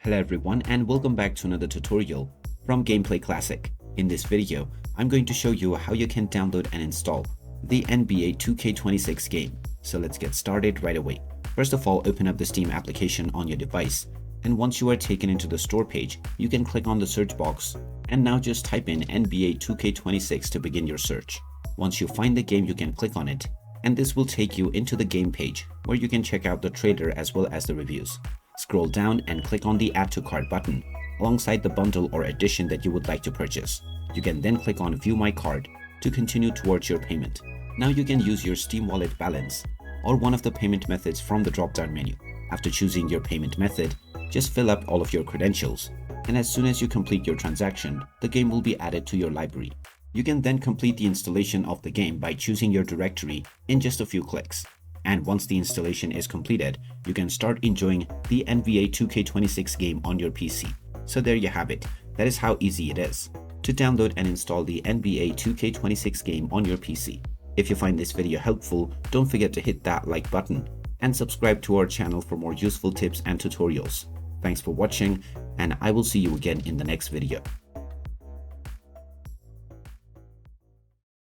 Hello everyone and welcome back to another tutorial from Gameplay Classic. In this video, I'm going to show you how you can download and install the NBA 2K26 game. So let's get started right away. First of all, open up the Steam application on your device, and once you are taken into the store page, you can click on the search box and now just type in NBA 2K26 to begin your search. Once you find the game, you can click on it, and this will take you into the game page where you can check out the trailer as well as the reviews. Scroll down and click on the Add to Cart button alongside the bundle or edition that you would like to purchase. You can then click on View My Card to continue towards your payment. Now you can use your Steam Wallet balance or one of the payment methods from the drop-down menu. After choosing your payment method, just fill up all of your credentials, and as soon as you complete your transaction, the game will be added to your library. You can then complete the installation of the game by choosing your directory in just a few clicks. And once the installation is completed, you can start enjoying the NBA 2K26 game on your PC. So there you have it. That is how easy it is to download and install the NBA 2K26 game on your PC. If you find this video helpful, don't forget to hit that like button and subscribe to our channel for more useful tips and tutorials. Thanks for watching, and I will see you again in the next video.